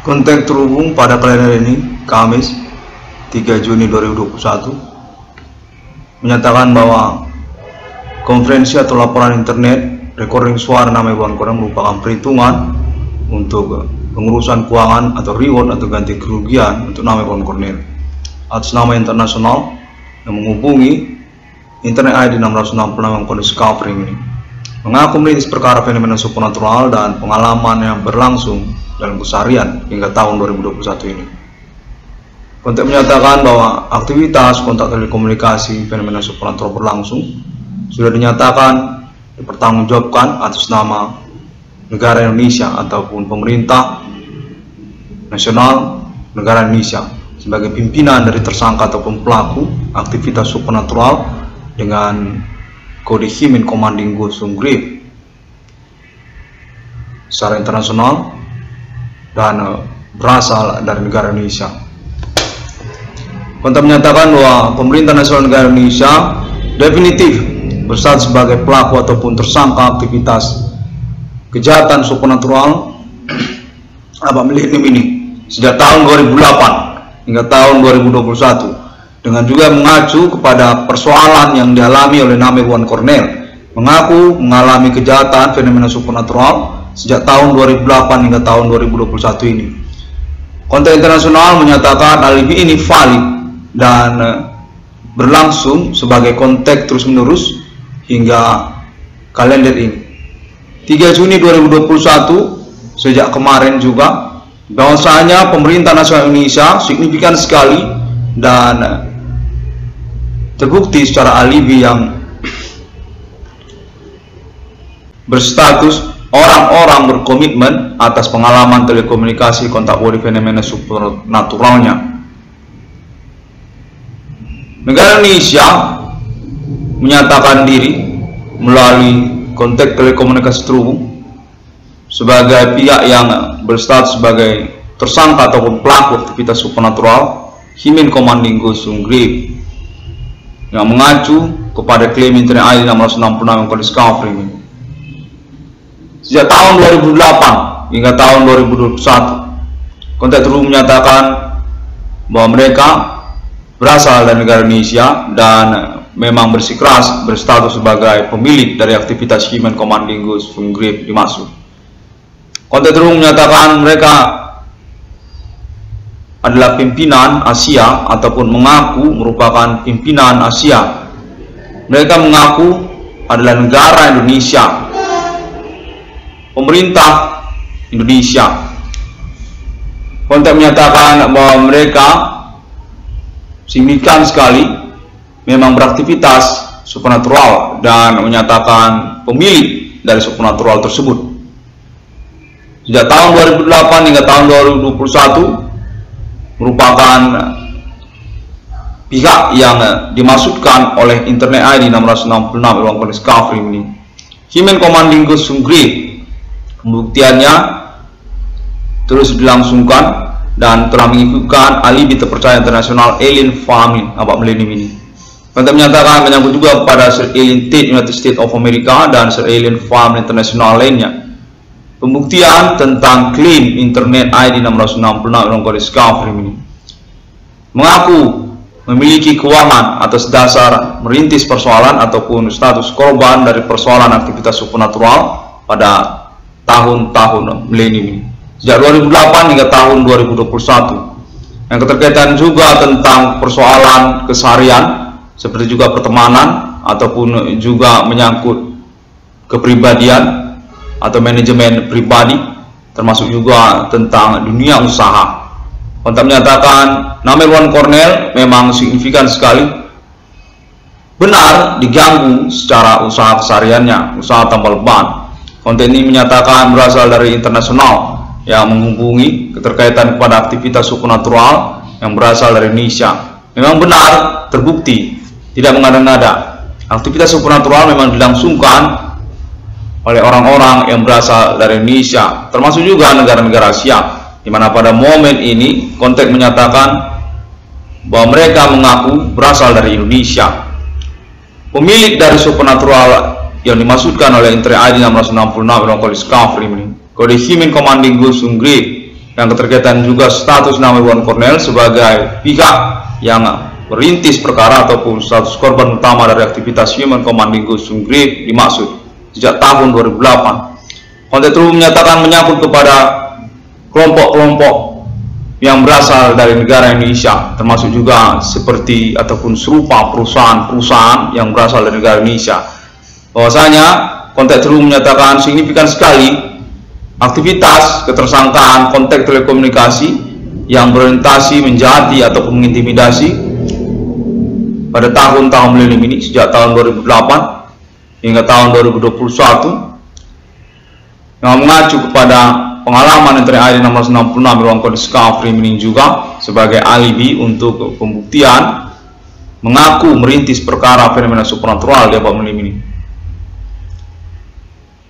Kontak terhubung pada kalender ini, Kamis 3 Juni 2021, menyatakan bahwa konferensi atau laporan internet recording suara nama Iwan Kornel merupakan perhitungan untuk pengurusan keuangan atau reward atau ganti kerugian untuk nama Iwan Kornel atas nama internasional yang menghubungi internet ID 666 Iwan Kornel Discovery ini, mengaku merintis perkara fenomena supernatural dan pengalaman yang berlangsung dalam keseharian hingga tahun 2021 ini. Kontak menyatakan bahwa aktivitas kontak telekomunikasi fenomena supernatural berlangsung sudah dinyatakan dipertanggungjawabkan atas nama negara Indonesia ataupun pemerintah nasional negara Indonesia sebagai pimpinan dari tersangka ataupun pelaku aktivitas supernatural dengan kode Himin Commanding Gusung Grip secara internasional dan berasal dari negara Indonesia. Kontak menyatakan bahwa pemerintah nasional negara Indonesia definitif berstatus sebagai pelaku ataupun tersangka aktivitas kejahatan supernatural abad milenium ini sejak tahun 2008 hingga tahun 2021, dengan juga mengacu kepada persoalan yang dialami oleh nama Iwan Kornel, mengaku mengalami kejahatan fenomena supernatural sejak tahun 2008 hingga tahun 2021 ini. Kontak internasional menyatakan alibi ini valid dan berlangsung sebagai kontak terus-menerus hingga kalender ini. 3 Juni 2021 sejak kemarin juga bahwasanya pemerintah nasional Indonesia signifikan sekali dan terbukti secara alibi yang berstatus orang-orang berkomitmen atas pengalaman telekomunikasi kontak body fenomena supernaturalnya. Negara Indonesia menyatakan diri melalui kontak telekomunikasi terhubung sebagai pihak yang berstatus sebagai tersangka ataupun pelaku aktivitas supernatural Himin Commanding Gusung Grip yang mengacu kepada klaim internet ID 666 yang Discovery ini. Sejak tahun 2008 hingga tahun 2021, kontak terhubung menyatakan bahwa mereka berasal dari negara Indonesia dan memang bersikeras berstatus sebagai pemilik dari aktivitas Himin Commanding Gusung Grip dimaksud. Kontak terhubung menyatakan mereka adalah pimpinan Asia ataupun mengaku merupakan pimpinan Asia. Mereka mengaku adalah negara Indonesia, pemerintah Indonesia. Kontak menyatakan bahwa mereka signifikan sekali memang beraktivitas supernatural dan menyatakan pemilik dari supernatural tersebut. Sejak tahun 2008 hingga tahun 2021 merupakan pihak yang dimaksudkan oleh internet ID 666 Iwan Kornel Discovery ini. Himin Commanding Gusung Grip, pembuktiannya terus dilangsungkan dan telah mengikutkan alibi terpercaya internasional alien farming abad milenium ini. Kontak menyatakan menyangkut juga kepada Sir Alien Tate United States of America dan Sir Alien Farm internasional lainnya. Pembuktian tentang klaim internet ID 666 Iwan Kornel Discovery ini mengaku memiliki keuangan atas dasar merintis persoalan ataupun status korban dari persoalan aktivitas supernatural pada tahun-tahun milenium ini sejak 2008 hingga tahun 2021, yang keterkaitan juga tentang persoalan keseharian seperti juga pertemanan ataupun juga menyangkut kepribadian atau manajemen pribadi, termasuk juga tentang dunia usaha. Kontak menyatakan nama Iwan Kornel memang signifikan sekali benar diganggu secara usaha kesehariannya, usaha tambal ban. Konten ini menyatakan berasal dari internasional yang menghubungi keterkaitan kepada aktivitas supernatural yang berasal dari Indonesia. Memang benar terbukti, tidak mengada-ngada. Aktivitas supernatural memang dilangsungkan oleh orang-orang yang berasal dari Indonesia, termasuk juga negara-negara Asia, di mana pada momen ini kontak menyatakan bahwa mereka mengaku berasal dari Indonesia. Pemilik dari supernatural yang dimaksudkan oleh internet ID 666 Iwan Kornel Discovery ini, kode Himin Commanding Gusung Grip, yang keterkaitan juga status nama Irwan Cornell sebagai pihak yang merintis perkara ataupun status korban utama dari aktivitas Human Commanding Ghost Sumgrit dimaksud sejak tahun 2008. Konteks tersebut menyatakan menyangkut kepada kelompok-kelompok yang berasal dari negara Indonesia, termasuk juga seperti ataupun serupa perusahaan-perusahaan yang berasal dari negara Indonesia. Bahwasanya konteks tersebut menyatakan signifikan sekali aktivitas ketersangkaan kontak telekomunikasi yang berorientasi menjahati ataupun mengintimidasi pada tahun-tahun milenium ini sejak tahun 2008 hingga tahun 2021, yang mengacu kepada pengalaman Internet ID 666 Irwan Cornell Discovery Mining juga sebagai alibi untuk pembuktian mengaku merintis perkara fenomena supernatural di abad milenium ini.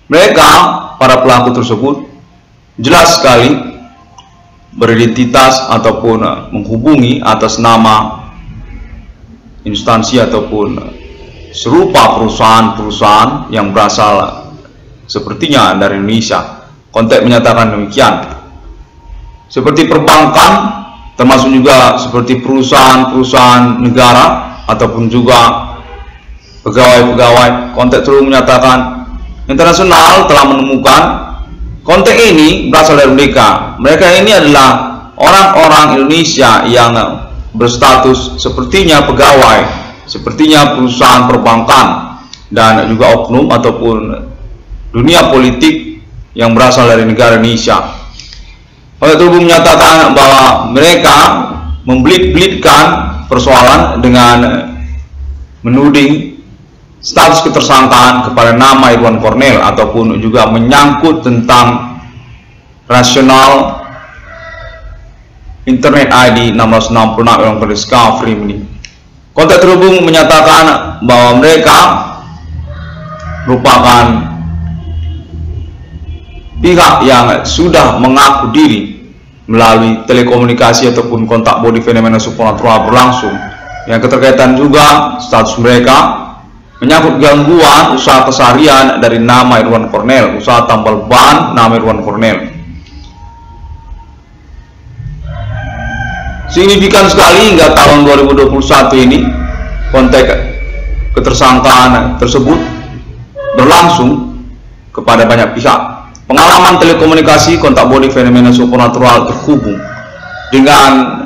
Mereka, para pelaku tersebut, jelas sekali beridentitas ataupun menghubungi atas nama instansi ataupun serupa perusahaan-perusahaan yang berasal sepertinya dari Indonesia. Konteks menyatakan demikian. Seperti perbankan, termasuk juga seperti perusahaan-perusahaan negara ataupun juga pegawai-pegawai. Konteks tersebut menyatakan internasional telah menemukan konteks ini berasal dari mereka. Mereka ini adalah orang-orang Indonesia yang berstatus sepertinya pegawai, sepertinya perusahaan perbankan, dan juga oknum ataupun dunia politik yang berasal dari negara Indonesia. Konteks tersebut menyatakan bahwa mereka membelit-belitkan persoalan dengan menuding status ketersangkaan kepada nama Irwan Cornell ataupun juga menyangkut tentang rasional Internet ID 666 Irwan Cornell Discovery ini. Konteks terhubung menyatakan bahwa mereka merupakan pihak yang sudah mengaku diri melalui telekomunikasi ataupun kontak body fenomena supernatural berlangsung, yang keterkaitan juga status mereka menyangkut gangguan usaha keseharian dari nama Irwan Cornell, usaha tambal ban nama Irwan Cornell. Signifikan sekali hingga tahun 2021 ini konteks ketersangkaan tersebut berlangsung kepada banyak pihak. Pengalaman telekomunikasi kontak body fenomena supernatural terhubung dengan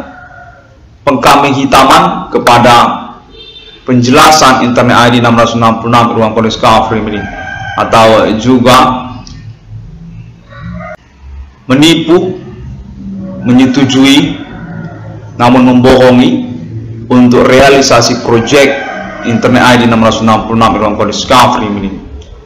pengkambing hitaman kepada penjelasan Internet ID 666 Irwan Cornell Discovery ini, atau juga menipu, menyetujui namun membohongi untuk realisasi proyek Internet ID 666 Irwan Cornell Discovery ini.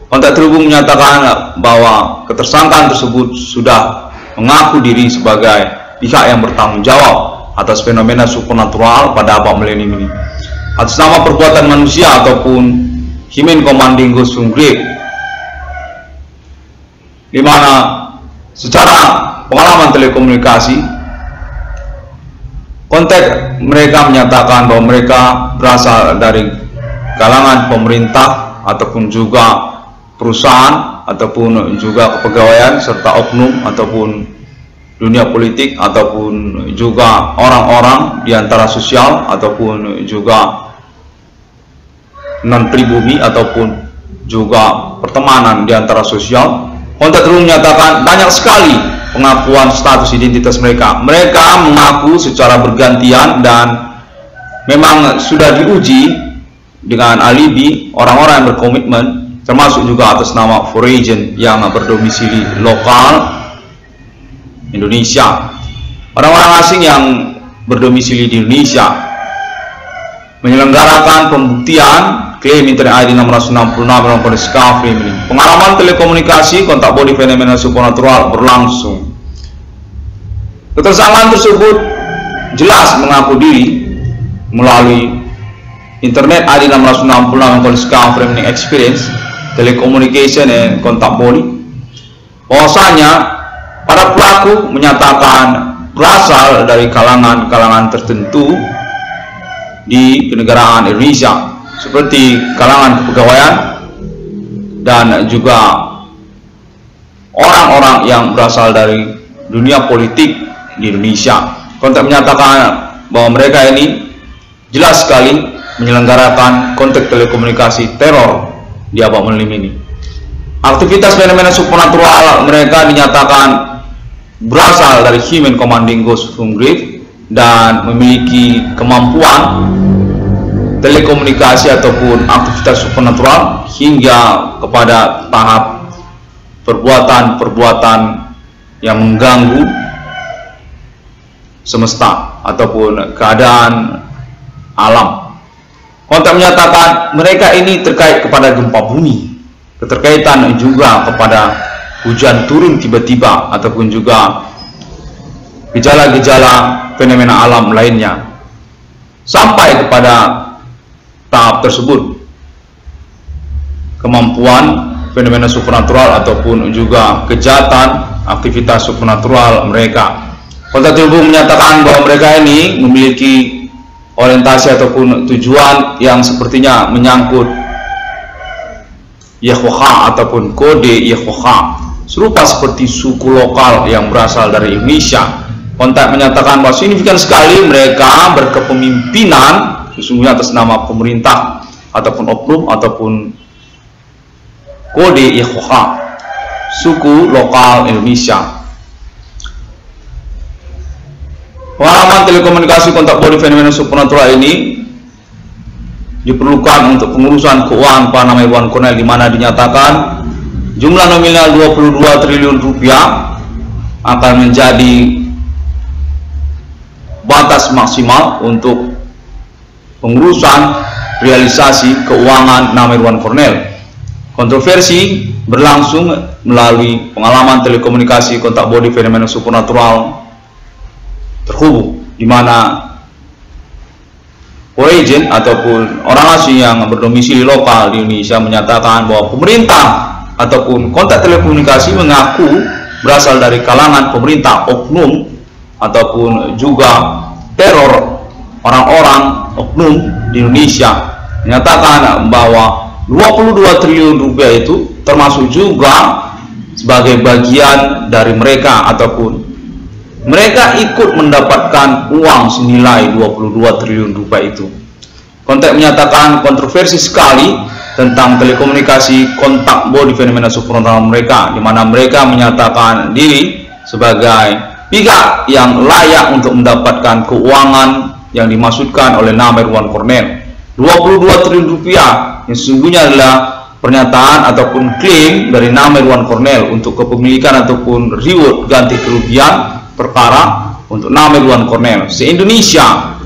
Konteks terhubung menyatakan bahwa ketersangkaan tersebut sudah mengaku diri sebagai pihak yang bertanggung jawab atas fenomena supernatural pada abad milenium ini atas nama perbuatan manusia ataupun Human Commanding Ghost Sumgrit, di mana secara pengalaman telekomunikasi konteks mereka menyatakan bahwa mereka berasal dari kalangan pemerintah ataupun juga perusahaan ataupun juga kepegawaian serta oknum ataupun dunia politik ataupun juga orang-orang di antara sosial ataupun juga non pribumi ataupun juga pertemanan di antara sosial. Konteks terus menyatakan banyak sekali pengakuan status identitas mereka. Mereka mengaku secara bergantian dan memang sudah diuji dengan alibi orang-orang yang berkomitmen, termasuk juga atas nama foreign yang berdomisili lokal Indonesia. Orang-orang asing yang berdomisili di Indonesia menyelenggarakan pembuktian klaim Internet ID 666 Irwan Cornell Discovery ini. Pengalaman telekomunikasi kontak body fenomena supernatural berlangsung. Ketersangkaan tersebut jelas mengaku diri melalui Internet ID 666 Irwan Cornell Discovery Experience Telecommunication and Contact Body, bahwasanya para pelaku menyatakan berasal dari kalangan-kalangan tertentu di kenegaraan Indonesia, seperti kalangan kepegawaian dan juga orang-orang yang berasal dari dunia politik di Indonesia. Kontak menyatakan bahwa mereka ini jelas sekali menyelenggarakan kontak telekomunikasi teror di Abak Melim ini. Aktivitas fenomena supernatural mereka dinyatakan berasal dari Human Commanding Ghost from Grave dan memiliki kemampuan telekomunikasi ataupun aktivitas supernatural hingga kepada tahap perbuatan-perbuatan yang mengganggu semesta ataupun keadaan alam. Kontak menyatakan mereka ini terkait kepada gempa bumi, keterkaitan juga kepada hujan turun tiba-tiba ataupun juga gejala-gejala fenomena alam lainnya. Sampai kepada tahap tersebut, kemampuan fenomena supernatural ataupun juga kejahatan aktivitas supernatural mereka. Kontak terhubung menyatakan bahwa mereka ini memiliki orientasi ataupun tujuan yang sepertinya menyangkut Yehovah ataupun kode Yehovah, serupa seperti suku lokal yang berasal dari Indonesia. Kontak menyatakan bahwa signifikan sekali mereka berkepemimpinan sesungguhnya atas nama pemerintah ataupun oknum ataupun kode Yehovah suku lokal Indonesia. Pengalaman telekomunikasi kontak body fenomena supernatural ini diperlukan untuk pengurusan keuangan Pak Nama Iwan Cornell, di mana dinyatakan jumlah nominal 22 triliun rupiah akan menjadi batas maksimal untuk pengurusan realisasi keuangan Nama Iwan Cornell. Kontroversi berlangsung melalui pengalaman telekomunikasi kontak body fenomena supernatural terhubung, di mana origin ataupun orang asing yang berdomisili lokal di Indonesia menyatakan bahwa pemerintah ataupun kontak telekomunikasi mengaku berasal dari kalangan pemerintah, oknum ataupun juga teror orang-orang oknum di Indonesia. Menyatakan bahwa 22 triliun rupiah itu termasuk juga sebagai bagian dari mereka ataupun mereka ikut mendapatkan uang senilai 22 triliun rupiah itu. Kontak menyatakan kontroversi sekali tentang telekomunikasi kontak body fenomena supernatural mereka, di mana mereka menyatakan diri sebagai pihak yang layak untuk mendapatkan keuangan yang dimaksudkan oleh Nama Iwan Cornell. 22 triliun rupiah yang sesungguhnya adalah pernyataan ataupun klaim dari Nama Iwan Cornell untuk kepemilikan ataupun reward ganti kerugian perkara untuk Nama Iwan Cornell se-Indonesia,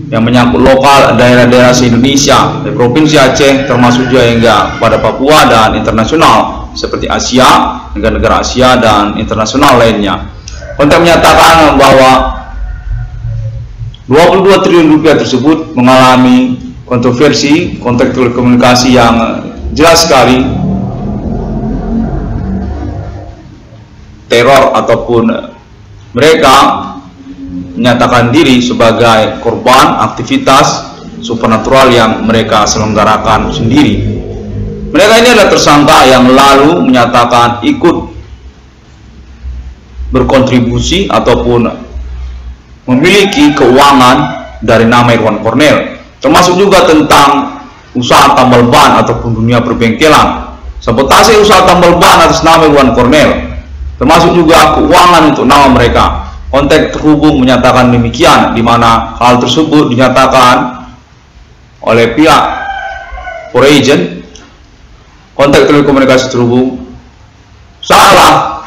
yang menyangkut lokal daerah-daerah se-Indonesia dari Provinsi Aceh termasuk juga hingga kepada Papua dan internasional seperti Asia, negara-negara Asia dan internasional lainnya. Kontak menyatakan bahwa 22 triliun rupiah tersebut mengalami kontroversi kontak telekomunikasi yang jelas sekali teror ataupun mereka menyatakan diri sebagai korban aktivitas supernatural yang mereka selenggarakan sendiri. Mereka ini adalah tersangka yang lalu menyatakan ikut berkontribusi ataupun memiliki keuangan dari Nama Iwan Cornell, termasuk juga tentang usaha tambal ban ataupun dunia perbengkelan, sabotase usaha tambal ban atas Nama Iwan Cornell, termasuk juga keuangan untuk nama mereka. Kontak terhubung menyatakan demikian, di mana hal tersebut dinyatakan oleh pihak origin kontak telekomunikasi terhubung salah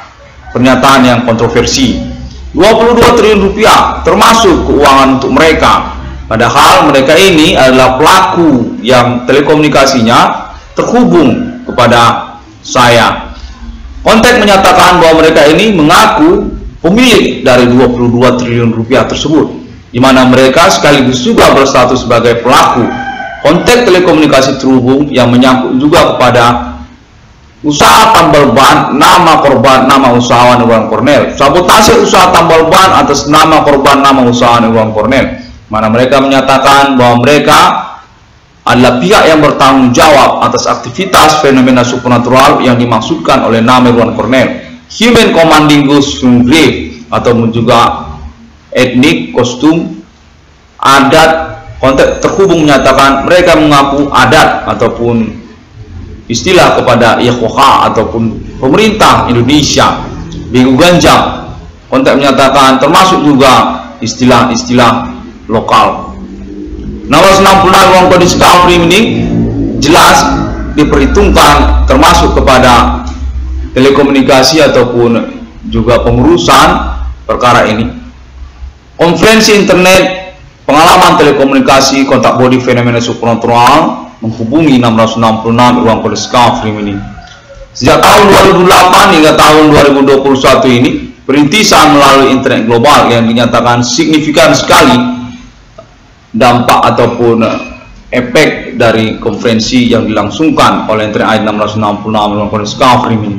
pernyataan yang kontroversi. 22 triliun rupiah termasuk keuangan untuk mereka, padahal mereka ini adalah pelaku yang telekomunikasinya terhubung kepada saya. Kontak menyatakan bahwa mereka ini mengaku pemilik dari 22 triliun rupiah tersebut, di mana mereka sekaligus juga berstatus sebagai pelaku kontak telekomunikasi terhubung yang menyangkut juga kepada usaha tambal ban nama korban nama usahawan Iwan Cornell, sabotase usaha tambal ban atas nama korban nama usahawan Iwan Cornell, mana mereka menyatakan bahwa mereka adalah pihak yang bertanggung jawab atas aktivitas fenomena supernatural yang dimaksudkan oleh Nama Iwan Cornell. human commanding goods from grave, atau juga etnik, kostum, adat. Konteks terhubung menyatakan mereka mengaku adat ataupun istilah kepada Yahweh ataupun pemerintah Indonesia. Begu ganjang, konteks menyatakan termasuk juga istilah-istilah lokal. 666 ruang kode Skafrim ini jelas diperhitungkan termasuk kepada telekomunikasi ataupun juga pengurusan perkara ini. Konferensi internet, pengalaman telekomunikasi, kontak body, fenomena supernatural menghubungi 666 ruang kode Skafrim ini. Sejak tahun 2008 hingga tahun 2021 ini, perintisan melalui internet global yang dinyatakan signifikan sekali dampak ataupun efek dari konferensi yang dilangsungkan oleh internet 666 ruang kode Skafrim ini,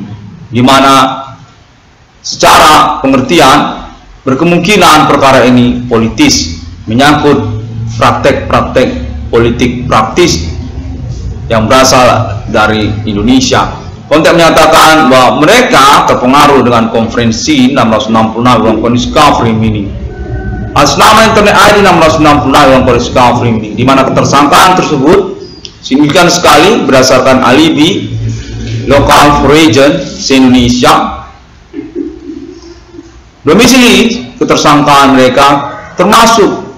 di mana secara pengertian berkemungkinan perkara ini politis, menyangkut praktek-praktek politik praktis yang berasal dari Indonesia. Konteks menyatakan bahwa mereka terpengaruh dengan konferensi 666 ruang kode Skafrim ini. Atas nama internet ID 666 ruang kode Skafrim ini, di mana ketersangkaan tersebut signifikan sekali berdasarkan alibi local foreign se-Indonesia. Domisili ketersangkaan mereka termasuk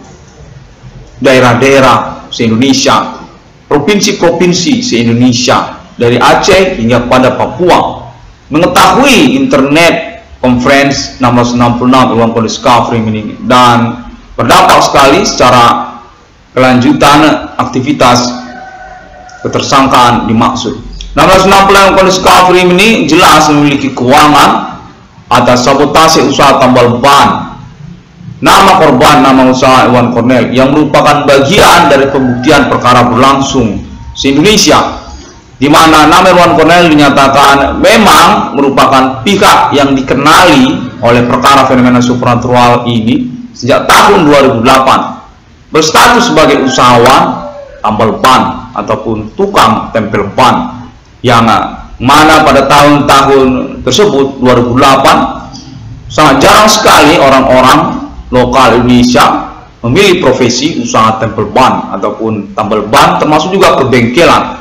daerah-daerah se-Indonesia, provinsi-provinsi se-Indonesia, dari Aceh hingga pada Papua. Mengetahui internet conference 666 ruang kode Skafrim ini dan berdampak sekali secara kelanjutan aktivitas ketersangkaan dimaksud. 666 ruang kode Skafrim ini jelas memiliki keuangan atas sabotase usaha tambal ban. Nama korban, nama usaha Iwan Cornel, yang merupakan bagian dari pembuktian perkara berlangsung se-Indonesia, di mana nama Iwan Cornel dinyatakan memang merupakan pihak yang dikenali oleh perkara fenomena supernatural ini sejak tahun 2008, berstatus sebagai usahawan tambal ban ataupun tukang tempel ban, yang mana pada tahun-tahun tersebut 2008 sangat jarang sekali orang-orang lokal Indonesia memilih profesi usaha tempel ban ataupun tambal ban, termasuk juga kebengkelan.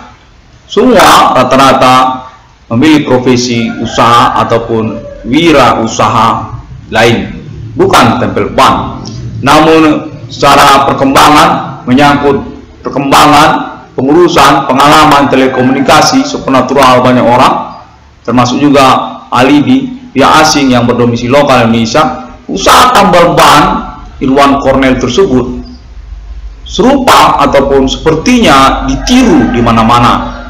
Semua rata-rata memilih profesi usaha ataupun wira usaha lain, bukan tempel ban. Namun secara perkembangan, menyangkut perkembangan pengurusan pengalaman telekomunikasi supernatural banyak orang, termasuk juga alibi pihak asing yang berdomisili lokal Indonesia, usaha tambal ban Iwan Cornel tersebut serupa ataupun sepertinya ditiru di mana-mana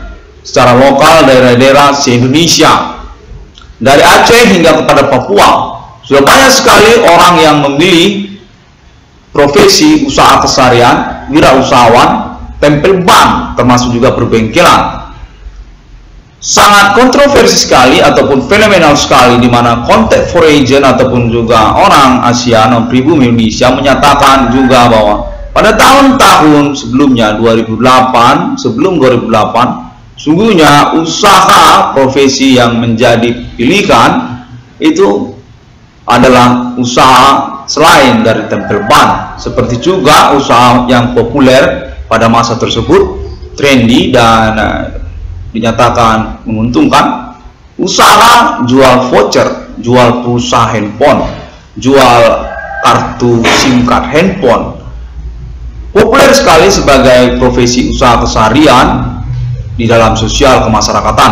secara lokal daerah-daerah se-Indonesia, dari Aceh hingga kepada Papua. Sudah banyak sekali orang yang memilih profesi usaha keseharian, wirausahawan, tempel ban, termasuk juga berbengkelan. Sangat kontroversi sekali ataupun fenomenal sekali, di mana konteks foreign ataupun juga orang Asia non pribumi Indonesia menyatakan juga bahwa pada tahun-tahun sebelumnya, 2008, sebelum 2008, sungguhnya usaha profesi yang menjadi pilihan itu adalah usaha selain dari tempel ban, seperti juga usaha yang populer pada masa tersebut, trendy dan dinyatakan menguntungkan, usaha jual voucher, jual pulsa handphone, jual kartu SIM card handphone, populer sekali sebagai profesi usaha keseharian di dalam sosial kemasyarakatan.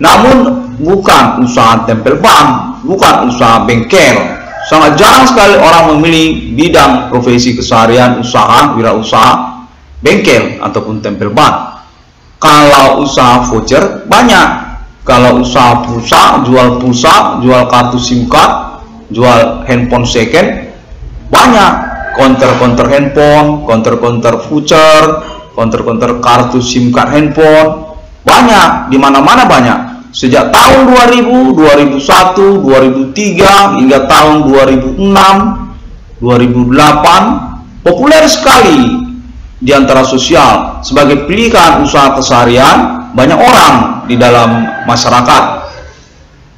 Namun bukan usaha tempel ban, bukan usaha bengkel. Sangat jarang sekali orang memilih bidang profesi keseharian, usaha, wirausaha, bengkel ataupun tempel ban. Kalau usaha voucher banyak, kalau usaha pulsa, jual kartu SIM card, jual handphone second banyak, counter handphone, counter voucher, counter kartu SIM card handphone banyak, di mana-mana banyak. Sejak tahun 2000, 2001, 2003 hingga tahun 2006, 2008 populer sekali di antara sosial sebagai pilihan usaha keseharian banyak orang di dalam masyarakat.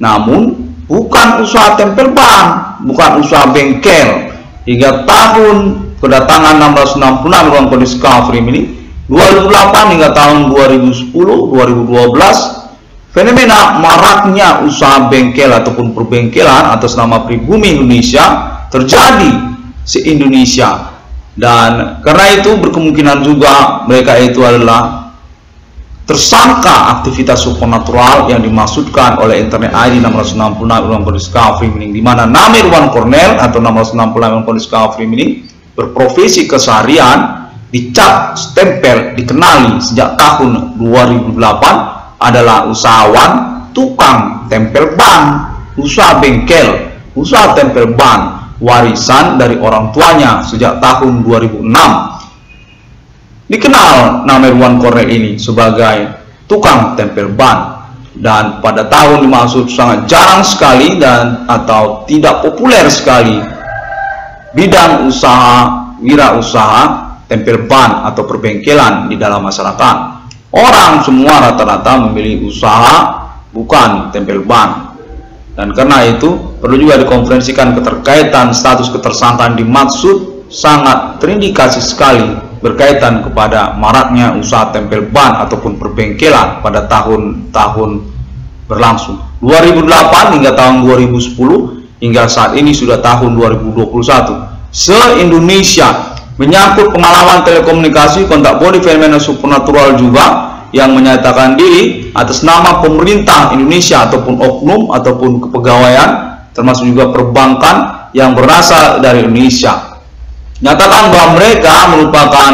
namun bukan usaha tempel ban, bukan usaha bengkel. Hingga tahun kedatangan 666 Irwan Cornelis Kafrim ini 2008 hingga tahun 2010-2012, fenomena maraknya usaha bengkel ataupun perbengkelan atas nama pribumi Indonesia terjadi se-Indonesia, dan karena itu berkemungkinan juga mereka itu adalah tersangka aktivitas supernatural yang dimaksudkan oleh Internet ID 666 Irwan Cornelis Kafrim ini, di mana nama Irwan Cornel atau 666 Irwan Cornelis Kafrim ini berprofesi keseharian, dicap, stempel, dikenali sejak tahun 2008 adalah usahawan tukang tempel ban, usaha bengkel, usaha tempel ban, warisan dari orang tuanya sejak tahun 2006. Dikenal nama Irwan Cornel ini sebagai tukang tempel ban, dan pada tahun dimaksud sangat jarang sekali dan atau tidak populer sekali bidang usaha, wirausaha tempel ban atau perbengkelan di dalam masyarakat. Orang semua rata-rata memilih usaha bukan tempel ban, dan karena itu perlu juga dikonferensikan keterkaitan status ketersangkaan dimaksud sangat terindikasi sekali berkaitan kepada maraknya usaha tempel ban ataupun perbengkelan pada tahun-tahun berlangsung 2008 hingga tahun 2010 hingga saat ini sudah tahun 2021 se-Indonesia. Menyangkut pengalaman telekomunikasi kontak body fenomena supernatural juga yang menyatakan diri atas nama pemerintah Indonesia ataupun oknum ataupun kepegawaian, termasuk juga perbankan yang berasal dari Indonesia, nyatakan bahwa mereka merupakan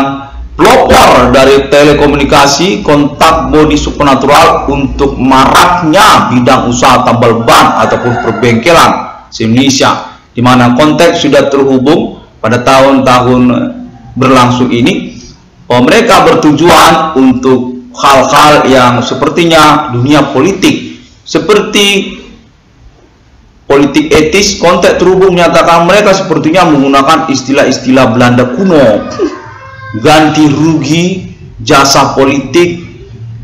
pelopor dari telekomunikasi kontak body supernatural untuk maraknya bidang usaha tambal ban ataupun perbengkelan se-Indonesia, di mana konteks sudah terhubung pada tahun-tahun berlangsung ini, bahwa mereka bertujuan untuk hal-hal yang sepertinya dunia politik, seperti politik etis. Konteks terhubung menyatakan mereka sepertinya menggunakan istilah-istilah Belanda kuno, ganti rugi, jasa politik,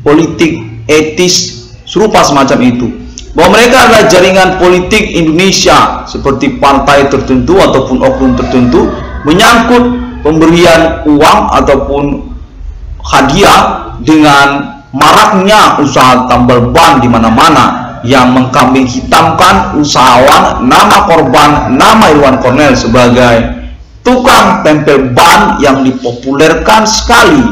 politik etis, serupa semacam itu, bahwa mereka adalah jaringan politik Indonesia seperti partai tertentu ataupun oknum tertentu, menyangkut pemberian uang ataupun hadiah dengan maraknya usaha tambal ban di mana-mana yang mengkambing hitamkan usahawan, nama korban, nama Irwan Cornel sebagai tukang tempel ban yang dipopulerkan sekali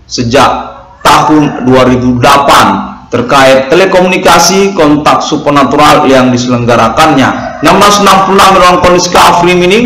sejak tahun 2008 terkait telekomunikasi kontak supernatural yang diselenggarakannya. 666 Irwan Cornelis Kafrim ini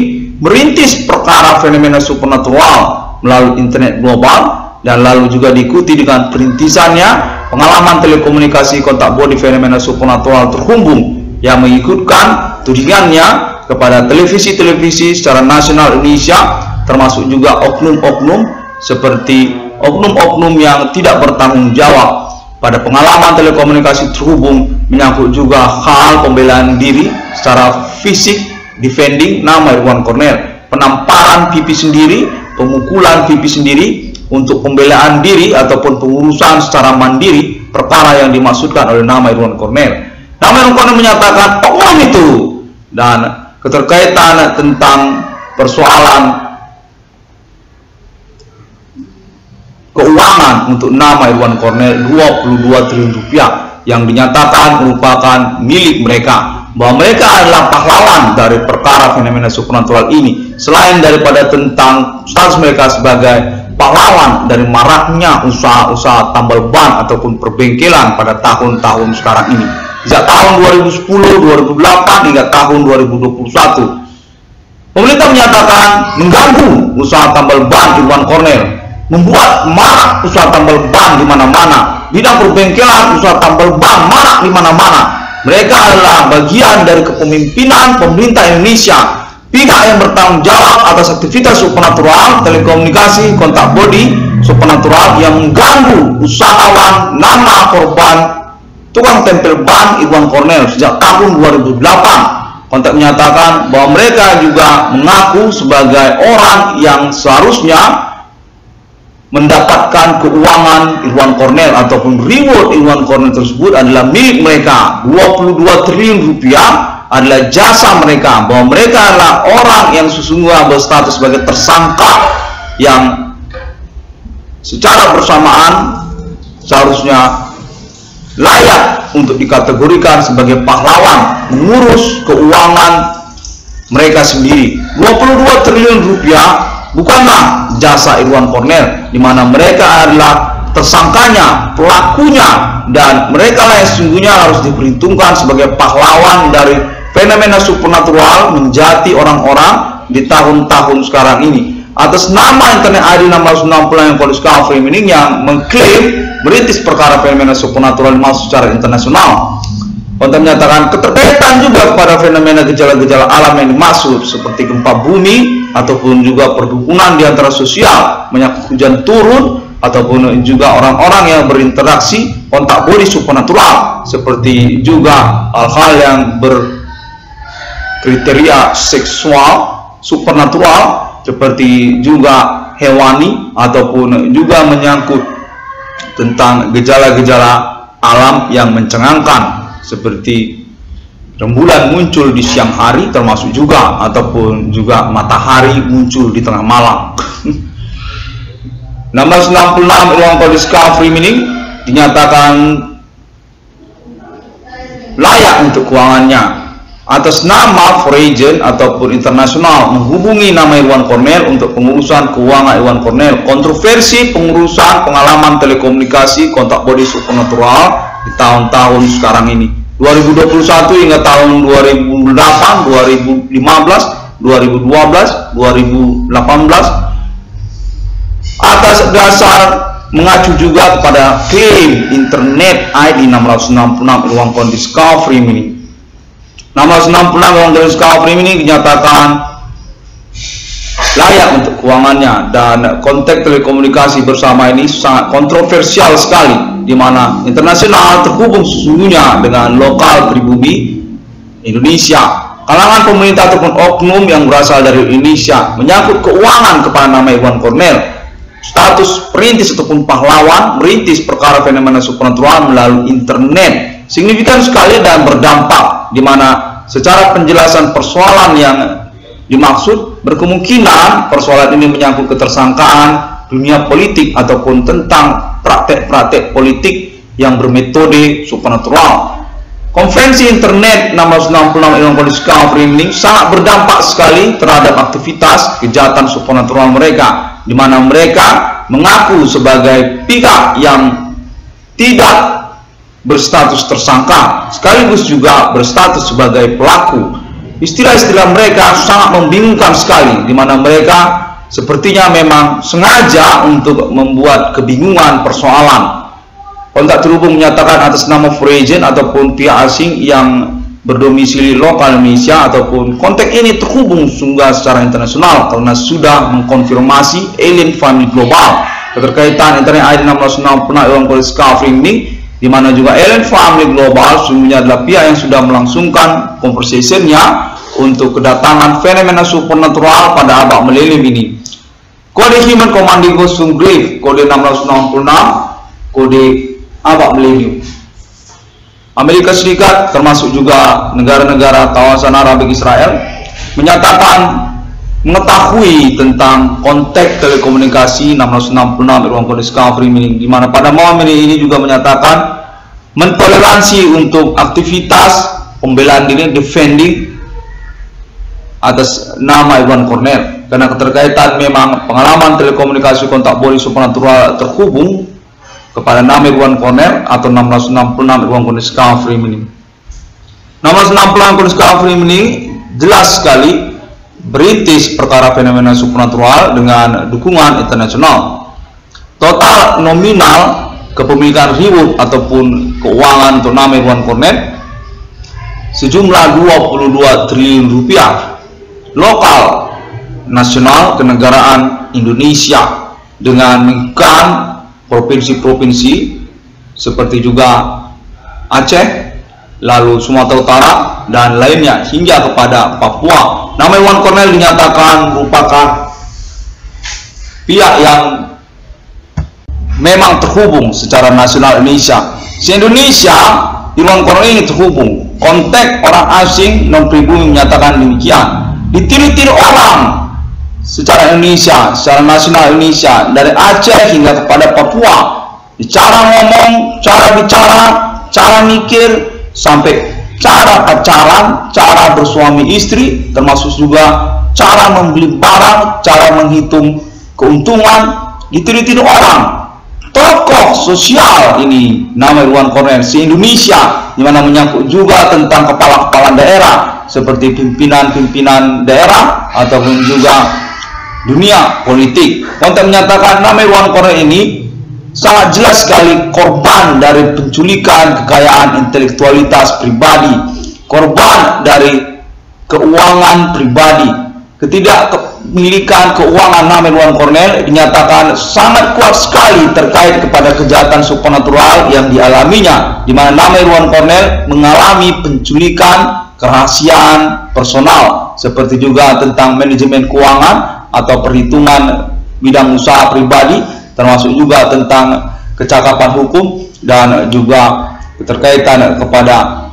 merintis perkara fenomena supernatural melalui internet global, dan lalu juga diikuti dengan perintisannya pengalaman telekomunikasi kontak body fenomena supernatural terhubung yang mengikutkan tudingannya kepada televisi-televisi secara nasional Indonesia, termasuk juga oknum-oknum seperti oknum-oknum yang tidak bertanggung jawab pada pengalaman telekomunikasi terhubung, menyangkut juga hal pembelaan diri secara fisik, defending nama Irwan Cornel, penamparan pipi sendiri, pemukulan pipi sendiri untuk pembelaan diri ataupun pengurusan secara mandiri perkara yang dimaksudkan oleh nama Irwan Cornel. Nama Irwan Cornel menyatakan oknum itu, dan keterkaitan tentang persoalan keuangan untuk nama Irwan Cornel 22 triliun rupiah yang dinyatakan merupakan milik mereka, bahwa mereka adalah pahlawan dari perkara fenomena supernatural ini, selain daripada tentang status mereka sebagai pahlawan dari maraknya usaha-usaha tambal ban ataupun perbengkelan pada tahun-tahun sekarang ini, sejak tahun 2010, 2008 hingga tahun 2021. Pemerintah menyatakan mengganggu usaha tambal ban Irwan Cornel, membuat marak usaha tambal ban di mana-mana, bidang perbengkelan usaha tambal ban marak di mana-mana. Mereka adalah bagian dari kepemimpinan pemerintah Indonesia, pihak yang bertanggung jawab atas aktivitas supernatural telekomunikasi kontak body supernatural yang mengganggu usahawan, nama korban tukang tempel ban Irwan Cornel sejak tahun 2008. Kontak menyatakan bahwa mereka juga mengaku sebagai orang yang seharusnya mendapatkan keuangan Irwan Cornell ataupun reward Irwan Cornell tersebut adalah milik mereka. 22 triliun rupiah adalah jasa mereka, bahwa mereka adalah orang yang sesungguhnya berstatus sebagai tersangka yang secara bersamaan seharusnya layak untuk dikategorikan sebagai pahlawan mengurus keuangan mereka sendiri. 22 triliun rupiah bukanlah jasa Irwan Cornell, di mana mereka adalah tersangkanya, pelakunya, dan mereka lah yang sesungguhnya harus diperhitungkan sebagai pahlawan dari fenomena supernatural menjadi orang-orang di tahun-tahun sekarang ini. Atas nama Internet ID 666 Police Car Framing yang mengklaim merintis perkara fenomena supernatural masuk secara internasional, untuk menyatakan keterkaitan juga kepada fenomena gejala-gejala alam yang dimaksud seperti gempa bumi ataupun juga perdukunan di antara sosial, menyangkut hujan turun, ataupun juga orang-orang yang berinteraksi kontak body supernatural, seperti juga hal-hal yang berkriteria seksual supernatural, seperti juga hewani, ataupun juga menyangkut tentang gejala-gejala alam yang mencengangkan, seperti rembulan muncul di siang hari termasuk juga, ataupun juga matahari muncul di tengah malam. 666 Irwan Police Car Framing dinyatakan layak untuk keuangannya atas nama Foreign ataupun internasional menghubungi nama Irwan Cornell untuk pengurusan keuangan Irwan Cornell. Kontroversi pengurusan pengalaman telekomunikasi kontak body supernatural di tahun-tahun sekarang ini, 2021 hingga tahun 2008, 2015, 2012, 2018, atas dasar mengacu juga kepada klaim Internet ID 666 Irwan Police Car Framing. 666 Irwan Police Car Framing ini dinyatakan layak untuk keuangannya, dan konteks telekomunikasi bersama ini sangat kontroversial sekali, di mana internasional terhubung sesungguhnya dengan lokal pribumi Indonesia. Kalangan pemerintah ataupun oknum yang berasal dari Indonesia menyangkut keuangan kepada nama Irwan Cornell, status perintis ataupun pahlawan merintis perkara fenomena supernatural melalui internet, signifikan sekali dan berdampak, di mana secara penjelasan persoalan yang dimaksud berkemungkinan persoalan ini menyangkut ketersangkaan dunia politik ataupun tentang praktek-praktek politik yang bermetode supernatural. Konferensi internet 666 Irwan Police Car Framing sangat berdampak sekali terhadap aktivitas kejahatan supernatural mereka, di mana mereka mengaku sebagai pihak yang tidak berstatus tersangka sekaligus juga berstatus sebagai pelaku. Istilah-istilah mereka sangat membingungkan sekali, di mana mereka sepertinya memang sengaja untuk membuat kebingungan persoalan. Kontak terhubung menyatakan atas nama Foreign ataupun pihak asing yang berdomisili lokal Indonesia, ataupun kontak ini terhubung sungguh secara internasional karena sudah mengkonfirmasi alien family global. Keterkaitan Internet ID 666 Irwan Police Car Framing, di mana juga alien family global sungguhnya adalah pihak yang sudah melangsungkan conversationnya untuk kedatangan fenomena supernatural pada abad milenium ini. Kode Human Commanding Ghost Grave kode 666 kode abad milenium. Amerika Serikat termasuk juga negara-negara kawasan Arabik Israel menyatakan mengetahui tentang konteks telekomunikasi 666 Irwan Police Car Framing, di mana pada momen ini juga menyatakan mentoleransi untuk aktivitas pembelaan diri, defending atas nama Irwan Cornell, karena keterkaitan memang pengalaman telekomunikasi kontak body supernatural terhubung kepada nama Irwan Cornell atau 666 Irwan Police Car Framing. 666 Police Car Framing jelas sekali berintis perkara fenomena supernatural dengan dukungan internasional. Total nominal kepemilikan reward ataupun keuangan untuk nama Irwan Cornell sejumlah 22 triliun rupiah, lokal, nasional, kenegaraan Indonesia dengan mengikutkan provinsi-provinsi seperti juga Aceh, lalu Sumatera Utara dan lainnya hingga kepada Papua. Nama Irwan Cornell dinyatakan merupakan pihak yang memang terhubung secara nasional Indonesia. Se-Indonesia Irwan Cornel ini terhubung. Konteks orang asing non pribumi menyatakan demikian. Ditiru-tiru orang secara Indonesia, secara nasional Indonesia, dari Aceh hingga kepada Papua. Cara ngomong, cara bicara, cara mikir, sampai cara pacaran, cara bersuami istri, termasuk juga cara membeli barang, cara menghitung keuntungan, ditiru-tiru orang. Tokoh sosial ini nama Irwan Cornel se-Indonesia, di mana menyangkut juga tentang kepala-kepala daerah seperti pimpinan-pimpinan daerah ataupun juga dunia politik. Konten menyatakan nama Irwan Cornel ini sangat jelas sekali korban dari penculikan kekayaan intelektualitas pribadi, korban dari keuangan pribadi. Ketidakmilikan keuangan nama Irwan Cornel dinyatakan sangat kuat sekali terkait kepada kejahatan supernatural yang dialaminya, di mana nama Irwan Cornel mengalami penculikan kerahasiaan personal, seperti juga tentang manajemen keuangan atau perhitungan bidang usaha pribadi, termasuk juga tentang kecakapan hukum dan juga keterkaitan kepada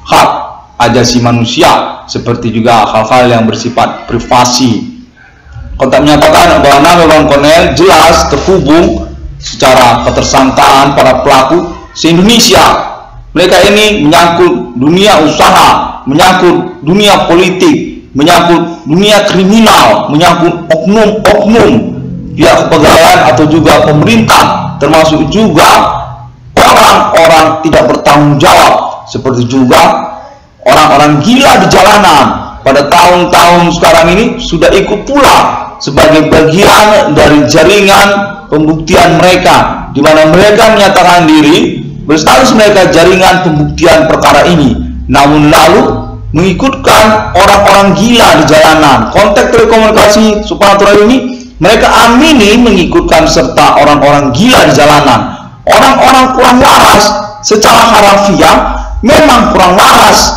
hak ajasi manusia, seperti juga hal-hal yang bersifat privasi. Kontak menyatakan bahwa nama Irwan Cornel jelas terhubung secara ketersangkaan para pelaku se-Indonesia. Mereka ini menyangkut dunia usaha, menyangkut dunia politik, menyangkut dunia kriminal, menyangkut oknum-oknum pihak kepegawaian atau juga pemerintah, termasuk juga orang-orang tidak bertanggung jawab, seperti juga orang-orang gila di jalanan. Pada tahun-tahun sekarang ini sudah ikut pula sebagai bagian dari jaringan pembuktian mereka, di mana mereka menyatakan diri berstatus mereka jaringan pembuktian perkara ini, namun lalu mengikutkan orang-orang gila di jalanan. Konteks telekomunikasi supernatural ini mereka amini mengikutkan serta orang-orang gila di jalanan. Orang-orang kurang waras secara harafiah memang kurang waras.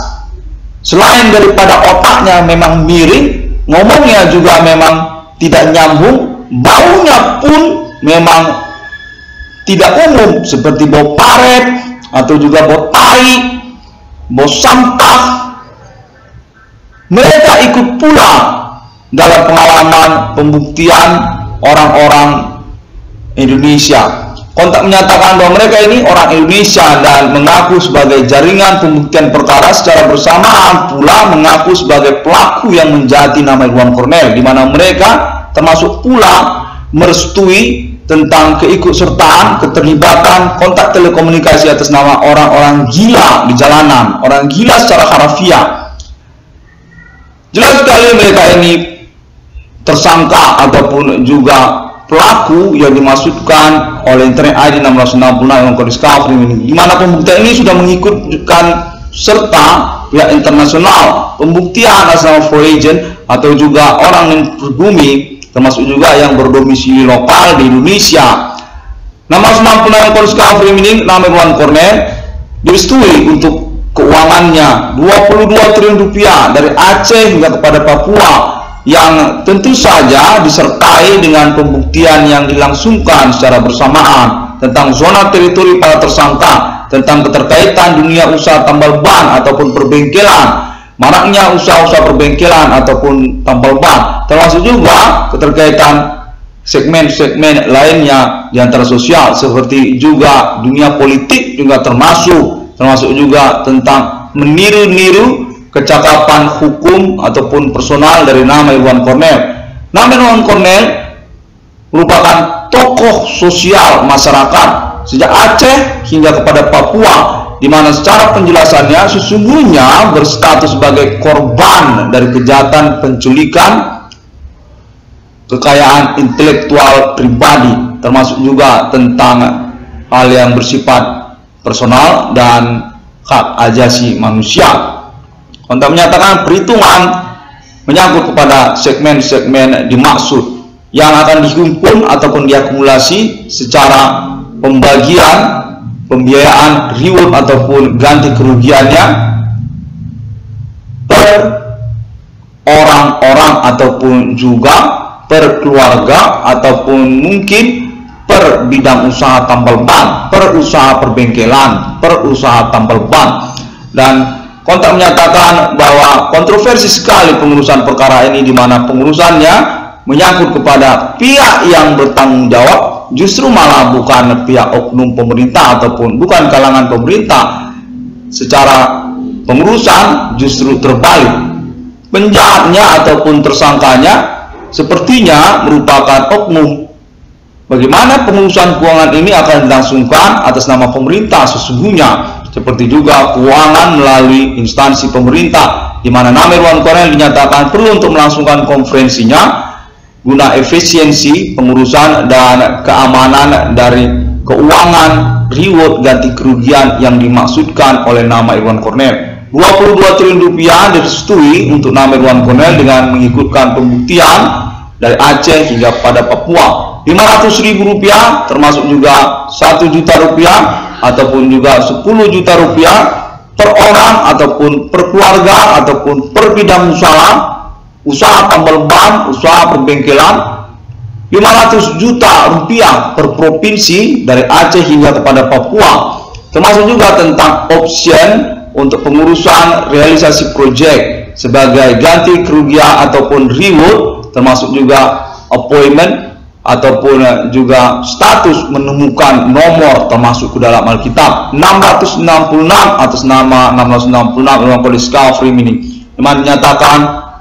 Selain daripada otaknya memang miring, ngomongnya juga memang tidak nyambung, baunya pun memang tidak umum, seperti bau paret atau juga bau tai, bau sampah. Mereka ikut pula dalam pengalaman pembuktian orang-orang Indonesia. Kontak menyatakan bahwa mereka ini orang Indonesia dan mengaku sebagai jaringan pembuktian perkara, secara bersamaan pula mengaku sebagai pelaku yang menjati nama Irwan Cornel, di mana mereka termasuk pula merestui tentang keikutsertaan, keterlibatan kontak telekomunikasi atas nama orang-orang gila di jalanan, orang gila secara harafiah. Jelas sekali mereka ini tersangka ataupun juga pelaku yang dimaksudkan oleh Internet ID 666 Irwan Cornel Discovery ini, di mana pembuktian ini sudah mengikutkan serta pihak internasional, pembuktian asal foreign atau juga orang yang berbumi, termasuk juga yang berdomisili lokal di Indonesia. Nama 666 Irwan Cornel Discovery ini, nama Irwan Cornel direstui untuk keuangannya 22 triliun rupiah dari Aceh hingga kepada Papua, yang tentu saja disertai dengan pembuktian yang dilangsungkan secara bersamaan tentang zona teritori para tersangka, tentang keterkaitan dunia usaha tambal ban ataupun perbengkelan, maraknya usaha-usaha perbengkelan ataupun tambal ban, termasuk juga keterkaitan segmen-segmen lainnya di antara sosial, seperti juga dunia politik juga termasuk juga tentang meniru-niru kecakapan hukum ataupun personal dari nama Irwan Cornel. Nama Irwan Cornel merupakan tokoh sosial masyarakat sejak Aceh hingga kepada Papua, di mana secara penjelasannya sesungguhnya berstatus sebagai korban dari kejahatan penculikan kekayaan intelektual pribadi, termasuk juga tentang hal yang bersifat personal dan hak ajasi manusia. Untuk menyatakan perhitungan menyangkut kepada segmen-segmen dimaksud yang akan dihimpun ataupun diakumulasi secara pembagian pembiayaan reward ataupun ganti kerugiannya per orang-orang ataupun juga per keluarga ataupun mungkin per per bidang usaha tambal ban, per usaha perbengkelan, per usaha tambal ban. Dan kontak menyatakan bahwa kontroversi sekali pengurusan perkara ini, di mana pengurusannya menyangkut kepada pihak yang bertanggung jawab, justru malah bukan pihak oknum pemerintah ataupun bukan kalangan pemerintah. Secara pengurusan justru terbalik, penjahatnya ataupun tersangkanya sepertinya merupakan oknum. Bagaimana pengurusan keuangan ini akan dilangsungkan atas nama pemerintah sesungguhnya, seperti juga keuangan melalui instansi pemerintah, di mana nama Irwan Cornel dinyatakan perlu untuk melangsungkan konferensinya guna efisiensi pengurusan dan keamanan dari keuangan reward ganti kerugian yang dimaksudkan oleh nama Irwan Cornel. 22 triliun rupiah direstui untuk nama Irwan Cornel dengan mengikutkan pembuktian dari Aceh hingga pada Papua. 500.000 rupiah termasuk juga 1 juta rupiah ataupun juga 10 juta rupiah per orang ataupun per keluarga ataupun per bidang usaha tambal ban, usaha perbengkelan. 500 juta rupiah per provinsi dari Aceh hingga kepada Papua, termasuk juga tentang option untuk pengurusan realisasi proyek sebagai ganti kerugian ataupun reward, termasuk juga appointment ataupun juga status menemukan nomor termasuk ke dalam Alkitab 666 atas nama 666 Irwan Cornel Discovery ini, yang menyatakan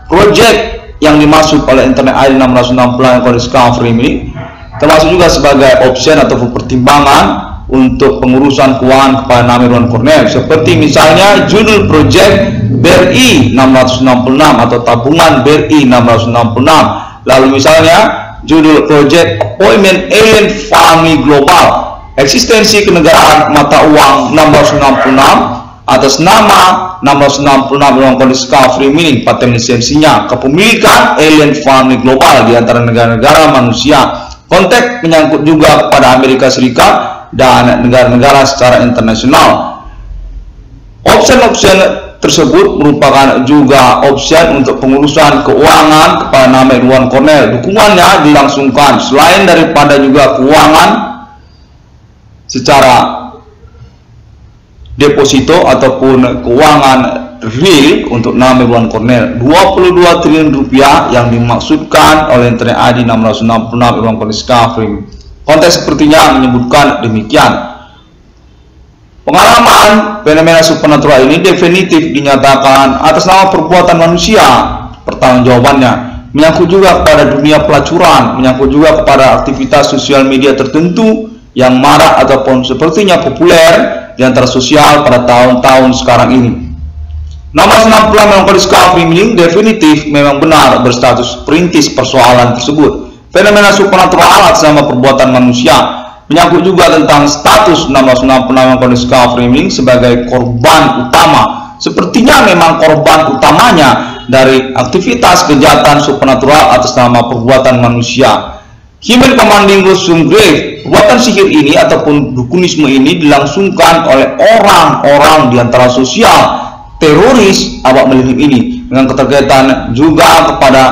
proyek yang dimaksud oleh Internet ID 666 Irwan Cornel Discovery ini termasuk juga sebagai option ataupun pertimbangan untuk pengurusan keuangan kepada nama Irwan Cornel, seperti misalnya judul proyek BRI 666 atau tabungan BRI 666, lalu misalnya judul proyek appointment alien family global, eksistensi kenegaraan mata uang 666 atas nama 666 Irwan Cornel Discovery Mining, paten lisensinya, kepemilikan alien family global di antara negara-negara manusia. Konteks menyangkut juga kepada Amerika Serikat dan negara-negara secara internasional. Opsi-opsi tersebut merupakan juga opsi untuk pengurusan keuangan kepada nama Irwan Cornel. Dukungannya dilangsungkan selain daripada juga keuangan secara deposito ataupun keuangan real untuk nama Irwan Cornel 22 triliun rupiah yang dimaksudkan oleh Internet ID 666 Irwan Cornel Discovery. Konteks sepertinya menyebutkan demikian. Pengalaman fenomena supernatural ini definitif dinyatakan atas nama perbuatan manusia. Pertanggungjawabannya menyangkut juga kepada dunia pelacuran, menyangkut juga kepada aktivitas sosial media tertentu yang marak ataupun sepertinya populer di antara sosial pada tahun-tahun sekarang ini. Nama 60 Irwan Cornel Discovery Mining definitif memang benar berstatus perintis persoalan tersebut. Fenomena supernatural atas nama perbuatan manusia menyangkut juga tentang status 666 Irwan Cornel Discovery Mining sebagai korban utama. Sepertinya memang korban utamanya dari aktivitas kejahatan supernatural atas nama perbuatan manusia. Himen Commanding Sumgrave, perbuatan sihir ini ataupun dukunisme ini dilangsungkan oleh orang-orang di antara sosial teroris awak melihim ini dengan keterkaitan juga kepada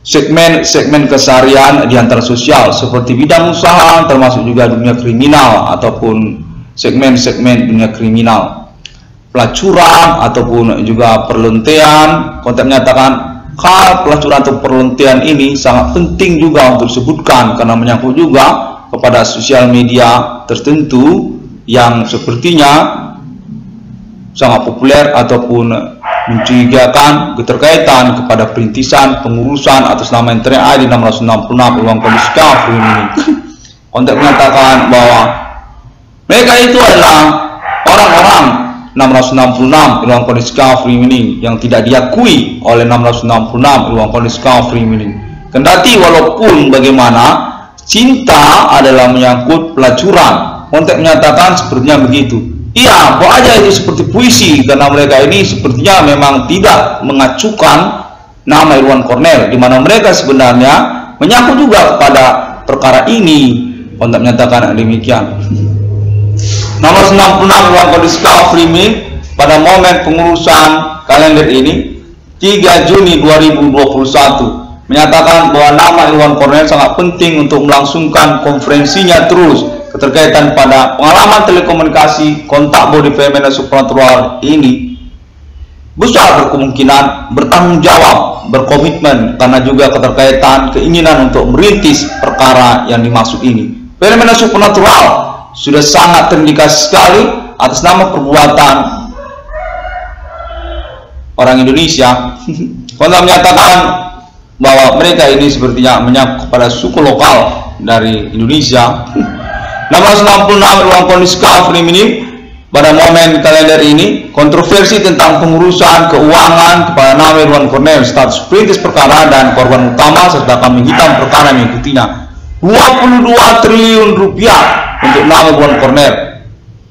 segmen-segmen keseharian di antara sosial seperti bidang usaha, termasuk juga dunia kriminal ataupun segmen-segmen dunia kriminal, pelacuran ataupun juga perlentaian. Konteks menyatakan hal pelacuran atau perlentaian ini sangat penting juga untuk disebutkan karena menyangkut juga kepada sosial media tertentu yang sepertinya sangat populer ataupun mencurigakan keterkaitan kepada perintisan pengurusan atas nama Internet ID 666 Irwan Cornel Discovery ini. Konteks menyatakan bahwa mereka itu adalah orang-orang 666 Irwan Cornel Discovery ini yang tidak diakui oleh 666 Irwan Cornel Discovery ini. Kendati walaupun bagaimana cinta adalah menyangkut pelacuran, konteks menyatakan sepertinya begitu. Iya, kok aja itu seperti puisi karena mereka ini sepertinya memang tidak mengacukan nama Irwan Cornel, di mana mereka sebenarnya menyangkut juga kepada perkara ini. Konteks menyatakan demikian. Nomor 96 Irwan Cornel Discovery pada momen pengurusan kalender ini 3 Juni 2021 menyatakan bahwa nama Irwan Cornell sangat penting untuk melangsungkan konferensinya terus keterkaitan pada pengalaman telekomunikasi kontak body fenomena supernatural ini besar berkemungkinan bertanggung jawab, berkomitmen karena juga keterkaitan keinginan untuk merintis perkara yang dimaksud ini. Fenomena supernatural sudah sangat terindikasi sekali atas nama perbuatan orang Indonesia. Kontak menyatakan bahwa mereka ini sepertinya menyangkut kepada suku lokal dari Indonesia. 666 ruang kondisi Kafrim ini pada momen kalender ini kontroversi tentang pengurusan keuangan kepada nama Irwan Cornell, status perintis perkara dan korban utama serta kambing hitam perkara yang mengikutinya. 22 triliun rupiah untuk nama Irwan Cornell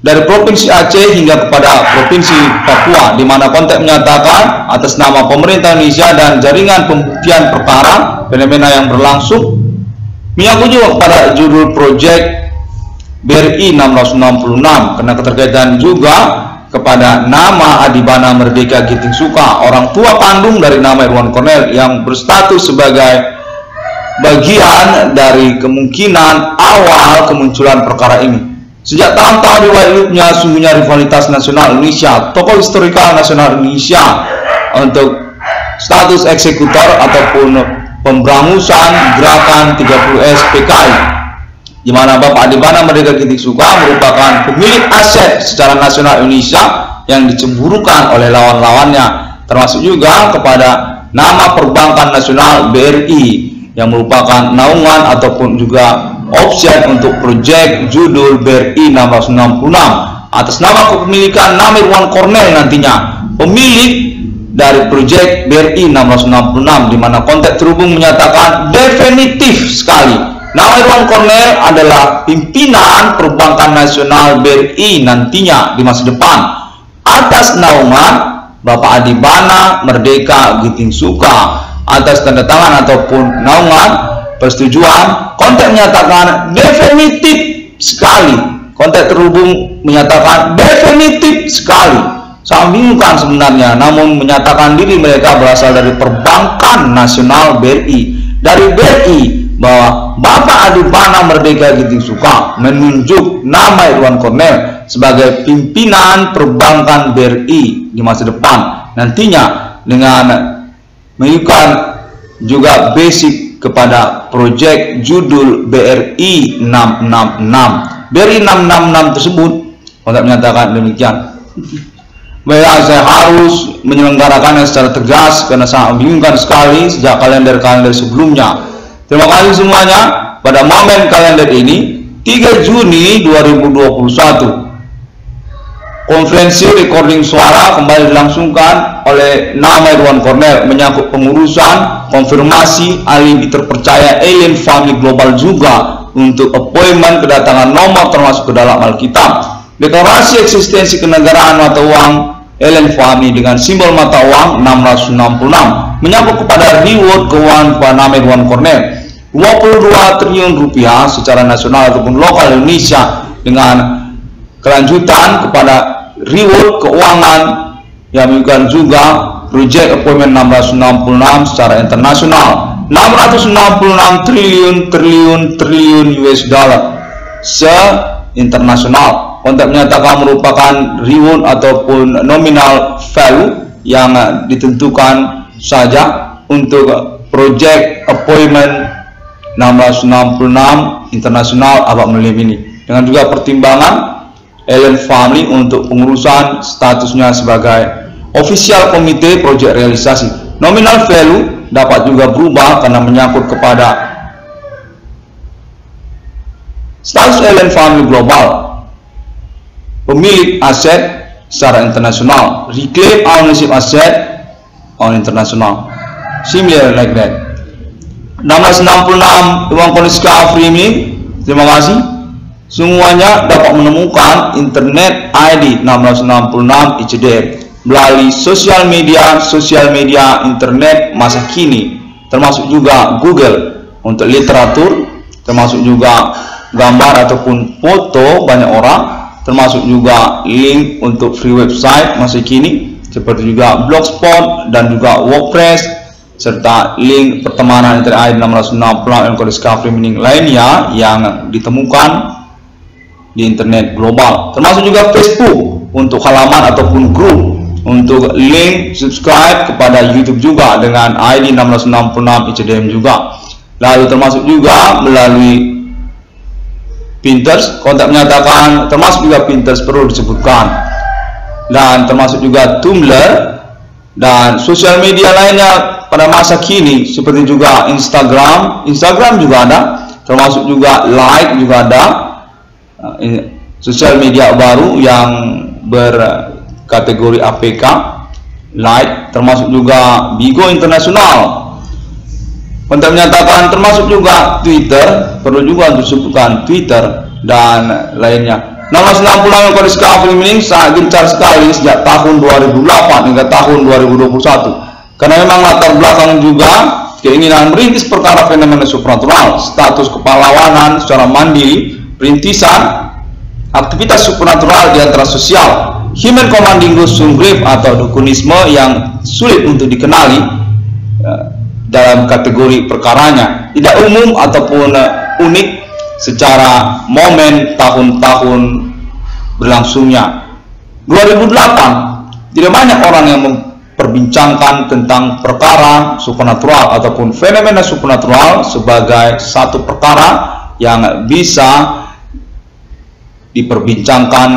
dari Provinsi Aceh hingga kepada Provinsi Papua, di mana konteks menyatakan atas nama pemerintah Indonesia dan jaringan pembuktian perkara fenomena yang berlangsung, menyangkut juga kepada judul proyek BRI 666 karena keterkaitan juga kepada nama Adibana Merdeka Giting Suka, orang tua kandung dari nama Irwan Cornell yang berstatus sebagai bagian dari kemungkinan awal kemunculan perkara ini. Sejak tahun-tahun riwayat hidupnya sungguhnya rivalitas nasional Indonesia, tokoh historikal nasional Indonesia untuk status eksekutor ataupun pemberangusan gerakan 30S PKI, di mana Bapak Adibana Merdeka Giting Suka merupakan pemilik aset secara nasional Indonesia yang dicemburukan oleh lawan-lawannya, termasuk juga kepada nama perbankan nasional BRI yang merupakan naungan ataupun juga option untuk proyek judul BRI 666 atas nama kepemilikan nama Irwan Cornell nantinya pemilik dari proyek BRI 666, di mana konteks terhubung menyatakan definitif sekali nama Irwan Cornell adalah pimpinan perbankan nasional BRI nantinya di masa depan atas naungan Bapak Adibana Merdeka Giting Suka atas tanda tangan ataupun naungan persetujuan. Konteks menyatakan definitif sekali, konteks terhubung menyatakan definitif sekali, sangat bingungkan sebenarnya, namun menyatakan diri mereka berasal dari perbankan nasional BRI, dari BRI, bahwa Bapak Adibana Merdeka Giting Suka menunjuk nama Irwan Cornell sebagai pimpinan perbankan BRI di masa depan nantinya, dengan menunjukkan juga basic kepada proyek judul BRI 666. BRI 666 tersebut kontak menyatakan demikian. Baiklah, saya harus menyelenggarakannya secara tegas karena sangat membingungkan sekali sejak kalender-kalender sebelumnya. Terima kasih semuanya. Pada momen kalender ini 3 Juni 2021 konferensi recording suara kembali dilangsungkan oleh nama Irwan Cornell menyangkut pengurusan konfirmasi alibi terpercaya Alien Family Global juga untuk appointment kedatangan nomor termasuk ke dalam Alkitab. Deklarasi eksistensi kenegaraan mata uang Alien Family dengan simbol mata uang 666 menyangkut kepada reward keuangan kepada nama Irwan Cornell 22 triliun rupiah secara nasional ataupun lokal Indonesia, dengan kelanjutan kepada reward keuangan yang menggunakan juga project appointment 666 secara internasional 666 triliun US dollar se-internasional. Konteks menyatakan merupakan reward ataupun nominal value yang ditentukan saja untuk project appointment 666 internasional abad milenium ini, dengan juga pertimbangan Alien Family untuk pengurusan statusnya sebagai official komite proyek realisasi. Nominal value dapat juga berubah karena menyangkut kepada status Alien Family Global, pemilik aset secara internasional, reclaim ownership asset on international, similar like that. 666 uang kondisi Kafrim ini, terima kasih. Semuanya dapat menemukan internet ID 666 ICDR melalui sosial media internet masa kini, termasuk juga Google untuk literatur, termasuk juga gambar ataupun foto banyak orang, termasuk juga link untuk free website masa kini seperti juga Blogspot dan juga WordPress, serta link pertemanan internet ID 666 dan kode Discovery Mining lainnya yang ditemukan di internet global, termasuk juga Facebook untuk halaman ataupun grup, untuk link subscribe kepada YouTube juga dengan ID 1666 ICDM juga, lalu termasuk juga melalui Pinterest, kontak menyatakan termasuk juga Pinterest perlu disebutkan, dan termasuk juga Tumblr dan sosial media lainnya pada masa kini seperti juga Instagram juga ada, termasuk juga Like juga ada, sosial media baru yang berkategori APK Like, termasuk juga Bigo Internasional. Kontak menyatakan termasuk juga Twitter, perlu juga untuk disebutkan Twitter dan lainnya. 1666 kode Discovery Mining sangat gencar sekali sejak tahun 2008 hingga tahun 2021, karena memang latar belakang juga keinginan merintis perkara fenomena supranatural, status kepahlawanan secara mandiri, perintisan aktivitas supranatural di antara sosial, human commanding ghost grave atau dukunisme yang sulit untuk dikenali dalam kategori perkaranya, tidak umum ataupun unik secara momen tahun-tahun berlangsungnya. 2008 tidak banyak orang yang memperbincangkan tentang perkara supernatural ataupun fenomena supernatural sebagai satu perkara yang bisa diperbincangkan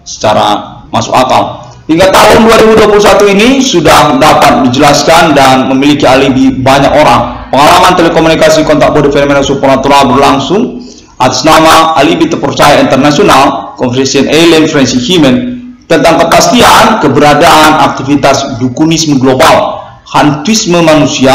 secara masuk akal. Hingga tahun 2021 ini sudah dapat dijelaskan dan memiliki alibi banyak orang. Pengalaman telekomunikasi kontak body fenomena supernatural berlangsung atas nama alibi terpercaya internasional Conversation Alien Forensic Human tentang kepastian keberadaan aktivitas dukunisme global, hantuisme manusia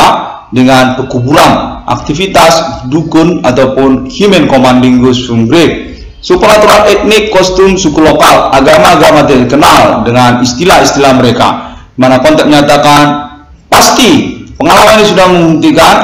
dengan pekuburan, aktivitas dukun ataupun human commanding ghost from grave, supernatural etnik, kostum suku lokal, agama-agama tidak dikenal dengan istilah-istilah mereka, mana kontak menyatakan pasti pengalaman ini sudah membuktikan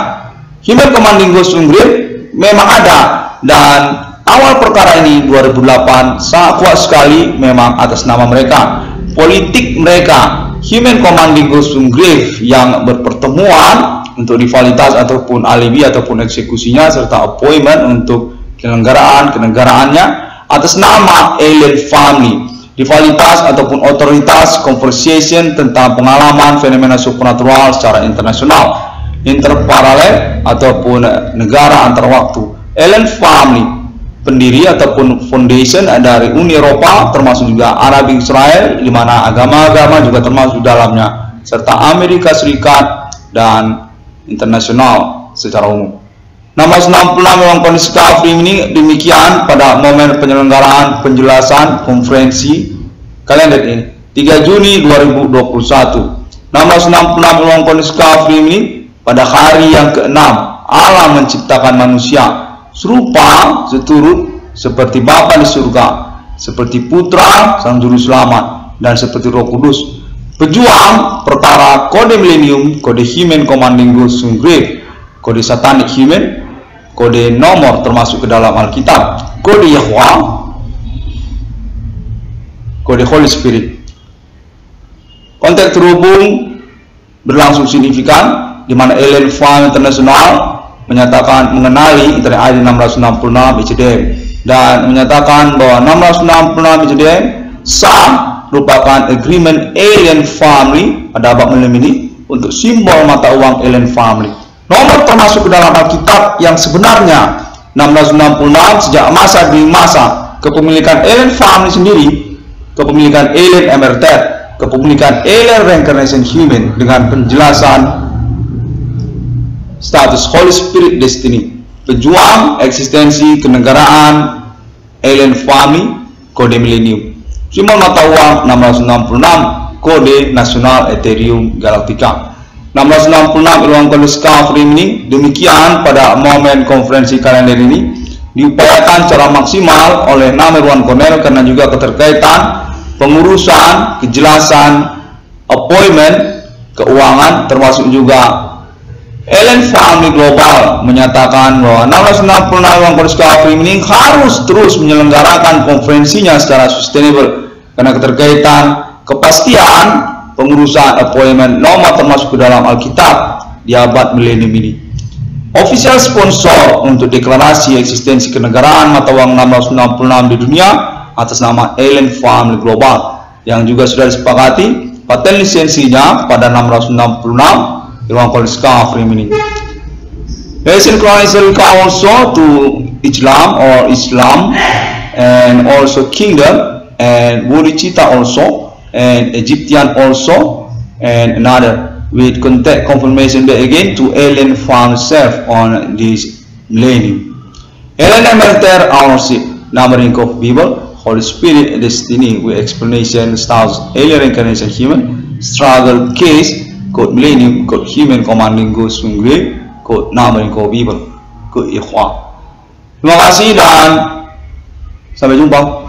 human commanding ghost from grave memang ada, dan awal perkara ini 2008 sangat kuat sekali memang atas nama mereka, politik mereka, human commanding ghost from grave yang berpertemuan untuk rivalitas ataupun alibi ataupun eksekusinya serta appointment untuk kenegaraannya atas nama Alien Family, rivalitas ataupun otoritas conversation tentang pengalaman fenomena supernatural secara internasional, interparalel ataupun negara antar waktu. Alien Family pendiri ataupun foundation dari Uni Eropa termasuk juga Arab Israel, di mana agama-agama juga termasuk dalamnya, serta Amerika Serikat dan internasional secara umum. 1666 memang kondisi Discovery ini demikian pada momen penyelenggaraan penjelasan konferensi kalender ini 3 Juni 2021. 1666 memang kondisi Discovery ini pada hari yang ke-6 Allah menciptakan manusia serupa seturut seperti Bapa di surga, seperti Putra Sang Juru Selamat, dan seperti Roh Kudus. Pejuang perkara kode milenium, kode human commanding ghost grave, kode satanic human, kode nomor termasuk ke dalam Alkitab, kode Yahweh, kode Holy Spirit. Konteks terhubung berlangsung signifikan di mana Alien Family International menyatakan mengenali internet ID 1666 ICDM dan menyatakan bahwa 1666 ICDM sah merupakan agreement Alien Family pada abad milenium ini untuk simbol mata uang Alien Family. Nomor termasuk ke dalam Alkitab yang sebenarnya 1666 sejak masa demi masa kepemilikan Alien Family sendiri, kepemilikan Alien Emerted, kepemilikan Alien Reincarnation Human dengan penjelasan status Holy Spirit Destiny, pejuang eksistensi kenegaraan Alien Family, kode milenium, simbol mata uang 1666, kode nasional Ethereum Galactica. 1666 ilmuwan kode Discovery ini demikian pada momen konferensi kalender ini diupayakan secara maksimal oleh nama Irwan Cornell karena juga keterkaitan pengurusan, kejelasan, appointment, keuangan, termasuk juga Alien Family Global menyatakan bahwa 1666 ilmuwan kode Discovery ini harus terus menyelenggarakan konferensinya secara sustainable karena keterkaitan kepastian pengurusan appointment nomor termasuk ke dalam Alkitab di abad milenium ini. Official sponsor untuk deklarasi eksistensi kenegaraan mata uang 666 di dunia atas nama Alien Family Global, yang juga sudah disepakati paten lisensinya pada 666 di ruang College Kafrim ini. Asian Chronicle also to Islam or Islam and also Kingdom and Bodhicitta also and Egyptian also and another, with contact confirmation back again to Alien found self on this millennium. Alien Emeriter ownership, numbering of Bible, Holy Spirit, destiny with explanation, stars, alien reincarnation, human struggle, case, code millennium, code human commanding go swing grave, code numbering of Bible, code ikhwan. Terima kasih dan sampai jumpa.